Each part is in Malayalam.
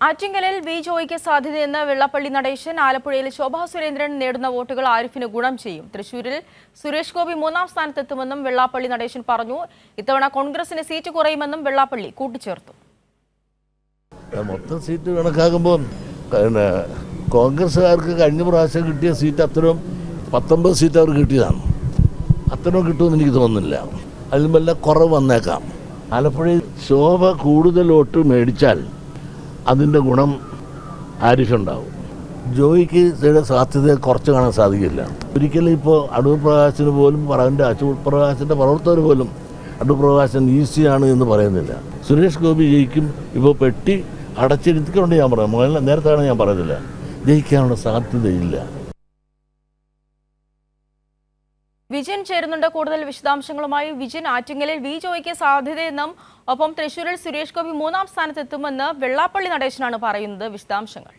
ആറ്റിങ്ങലിൽ വി ജോയിക്ക് സാധ്യതയെന്ന് വെള്ളാപ്പള്ളി നടേശൻ. ആലപ്പുഴയിൽ ശോഭാ സുരേന്ദ്രൻ നേടുന്ന വോട്ടുകൾ ആരിഫിന് ഗുണം ചെയ്യും. തൃശൂരിൽ സുരേഷ് ഗോപി മൂന്നാം സ്ഥാനത്തെത്തുമെന്നും വെള്ളാപ്പള്ളി നടേശൻ പറഞ്ഞു. ഇത്തവണ കോൺഗ്രസിന് സീറ്റ് കുറയുമെന്നും വെള്ളാപ്പള്ളി കൂട്ടിച്ചേർത്തു. മൊത്തം സീറ്റ് കണക്കാക്കുമ്പോൾ കോൺഗ്രസ്സുകാർക്ക് കഴിഞ്ഞ പ്രാവശ്യം കിട്ടിയ സീറ്റ് അത്രയും 19 സീറ്റ് അവർ കിട്ടിയതാണ്. അത്രയും കിട്ടുമെന്ന് എനിക്ക് തോന്നുന്നില്ല. അതിലും വല്ല കുറവ് വന്നേക്കാം. ആലപ്പുഴയിൽ ശോഭ കൂടുതൽ വോട്ട് മേടിച്ചാൽ അതിൻ്റെ ഗുണം ആരിഫുണ്ടാവും. ജോയിക്ക് സാധ്യത കുറച്ച് കാണാൻ സാധിക്കില്ല. ഒരിക്കലും ഇപ്പോൾ അടൂർ പ്രകാശിന് പോലും പറവൻ്റെ അടൂർ പ്രകാശിൻ്റെ പ്രവർത്തകർ പോലും അടൂർ പ്രകാശൻ ഈസിയാണ് എന്ന് പറയുന്നില്ല. സുരേഷ് ഗോപി ജയിക്കും. ഇപ്പോൾ പെട്ടി അടച്ചിരുത്തിക്കൊണ്ട് ഞാൻ പറയാം, നേരത്താണ് ഞാൻ പറയുന്നില്ല, ജയിക്കാനുള്ള സാധ്യതയില്ല. വിജിൻ ചേരുന്നുണ്ട് കൂടുതൽ വിശദാംശങ്ങളുമായി. വിജിൻ, ആറ്റിങ്ങലിൽ വി ജോയിക്ക് സാധ്യതയെന്നും ഒപ്പം തൃശൂരിൽ സുരേഷ് ഗോപി മൂന്നാം സ്ഥാനത്തെത്തുമെന്ന് വെള്ളാപ്പള്ളി നടേശനാണ് പറയുന്നത്. വിശദാംശങ്ങൾ.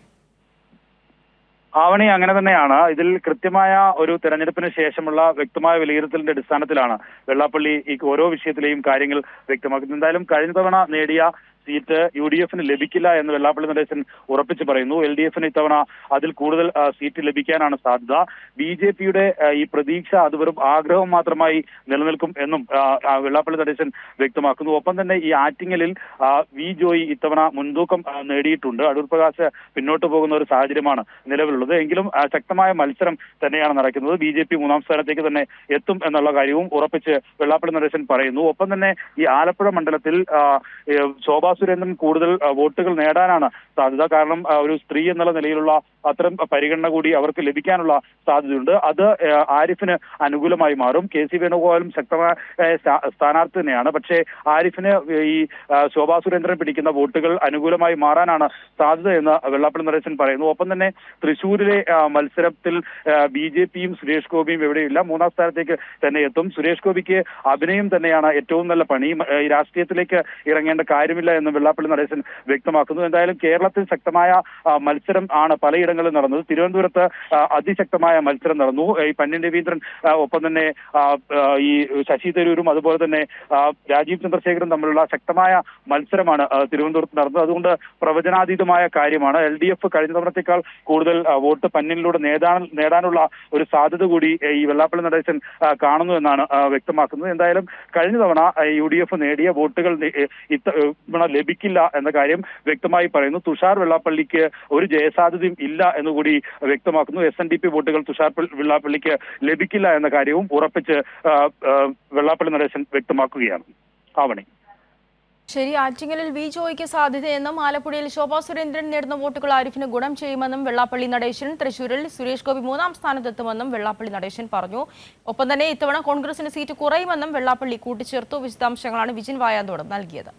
ആവണി, അങ്ങനെ തന്നെയാണ്. ഇതിൽ കൃത്യമായ ഒരു തെരഞ്ഞെടുപ്പിന് ശേഷമുള്ള വ്യക്തമായ വിലയിരുത്തലിന്റെ അടിസ്ഥാനത്തിലാണ് വെള്ളാപ്പള്ളി ഈ ഓരോ വിഷയത്തിലെയും കാര്യങ്ങൾ വ്യക്തമാക്കുന്നത്. എന്തായാലും കഴിഞ്ഞ തവണ നേടിയ സീറ്റ് UDF-ന് ലഭിക്കില്ല എന്ന് വെള്ളാപ്പള്ളി നടേശൻ ഉറപ്പിച്ച് പറയുന്നു. LDF-ന് ഇത്തവണ അതിൽ കൂടുതൽ സീറ്റ് ലഭിക്കാനാണ് സാധ്യത. BJP-യുടെ ഈ പ്രതീക്ഷ അത് വെറും ആഗ്രഹം മാത്രമായി നിലനിൽക്കും എന്നും വെള്ളാപ്പള്ളി നടേശൻ വ്യക്തമാക്കുന്നു. ഒപ്പം തന്നെ ഈ ആറ്റിങ്ങലിൽ വി ജോയി ഇത്തവണ മുൻതൂക്കം നേടിയിട്ടുണ്ട്. അടൂർ പ്രകാശ് പിന്നോട്ട് പോകുന്ന ഒരു സാഹചര്യമാണ് നിലവിലുള്ളത്. എങ്കിലും ശക്തമായ മത്സരം തന്നെയാണ് നടക്കുന്നത്. BJP മൂന്നാം സ്ഥാനത്തേക്ക് തന്നെ എത്തും എന്നുള്ള കാര്യവും ഉറപ്പിച്ച് വെള്ളാപ്പള്ളി നടേശൻ പറയുന്നു. ഒപ്പം തന്നെ ഈ ആലപ്പുഴ മണ്ഡലത്തിൽ ശോഭാ സുരേന്ദ്രൻ കൂടുതൽ വോട്ടുകൾ നേടാനാണ് സാധ്യത. കാരണം ഒരു സ്ത്രീ എന്നുള്ള നിലയിലുള്ള അത്തരം പരിഗണന കൂടി അവർക്ക് ലഭിക്കാനുള്ള സാധ്യതയുണ്ട്. അത് ആരിഫിന് അനുകൂലമായി മാറും. KC വേണുഗോപാലും ശക്തമായ സ്ഥാനാർത്ഥി തന്നെയാണ്. പക്ഷേ ആരിഫിന് ഈ ശോഭാ സുരേന്ദ്രൻ പിടിക്കുന്ന വോട്ടുകൾ അനുകൂലമായി മാറാനാണ് സാധ്യത എന്ന് വെള്ളാപ്പള്ളി നടേശൻ പറയുന്നു. ഒപ്പം തന്നെ തൃശ്ശൂരിലെ മത്സരത്തിൽ BJP-യും സുരേഷ് ഗോപിയും എവിടെയില്ല, മൂന്നാം സ്ഥാനത്തേക്ക് തന്നെ എത്തും. സുരേഷ് ഗോപിക്ക് അഭിനയം തന്നെയാണ് ഏറ്റവും നല്ല പണി. ഈ രാഷ്ട്രീയത്തിലേക്ക് ഇറങ്ങേണ്ട കാര്യമില്ല എന്ന് വെള്ളാപ്പള്ളി നടേശൻ വ്യക്തമാക്കുന്നു. എന്തായാലും കേരളത്തിൽ ശക്തമായ മത്സരം ആണ് പലയിടങ്ങളിൽ നടന്നത്. തിരുവനന്തപുരത്ത് അതിശക്തമായ മത്സരം നടന്നു. ഈ പന്ന്യൻ രവീന്ദ്രൻ ഒപ്പം തന്നെ ഈ ശശി തരൂരും അതുപോലെ തന്നെ രാജീവ് ചന്ദ്രശേഖരൻ തമ്മിലുള്ള ശക്തമായ മത്സരമാണ് തിരുവനന്തപുരത്ത് നടന്നത്. അതുകൊണ്ട് പ്രവചനാതീതമായ കാര്യമാണ്. LDF കഴിഞ്ഞ തവണത്തേക്കാൾ കൂടുതൽ വോട്ട് പന്ന്യനിലൂടെ നേടാനുള്ള ഒരു സാധ്യത കൂടി ഈ വെള്ളാപ്പള്ളി നടേശൻ കാണുന്നു എന്നാണ് വ്യക്തമാക്കുന്നത്. എന്തായാലും കഴിഞ്ഞ തവണ UDF നേടിയ വോട്ടുകൾ ലഭിക്കില്ല എന്ന കാര്യം വ്യക്തമായി പറയുന്നു. തുഷാർ വെള്ളാപ്പള്ളിക്ക് ഒരു ജയസാധ്യതയും ഇല്ല എന്നുകൂടി വ്യക്തമാക്കുന്നു. SNDP വോട്ടുകൾ തുഷാർ വെള്ളാപ്പള്ളിക്ക് ലഭിക്കില്ല എന്ന കാര്യവും ഉറപ്പിച്ച് വെള്ളാപ്പള്ളി നടേശൻ വ്യക്തമാക്കുകയാണ്. ആവണി. ശരി, ആറ്റിങ്ങലിൽ വി ജോയിക്ക് സാധ്യതയെന്നും ആലപ്പുഴയിൽ ശോഭാ സുരേന്ദ്രൻ നേടുന്ന വോട്ടുകൾ ആരിഫിന് ഗുണം ചെയ്യുമെന്നും വെള്ളാപ്പള്ളി നടേശൻ. തൃശൂരിൽ സുരേഷ് ഗോപി മൂന്നാം സ്ഥാനത്തെത്തുമെന്നും വെള്ളാപ്പള്ളി നടേശൻ പറഞ്ഞു. ഒപ്പം തന്നെ ഇത്തവണ കോൺഗ്രസിന് സീറ്റ് കുറയുമെന്നും വെള്ളാപ്പള്ളി കൂട്ടിച്ചേർത്തു. വിശദാംശങ്ങളാണ് വിജിൻ വായാന്തോട് നൽകിയത്.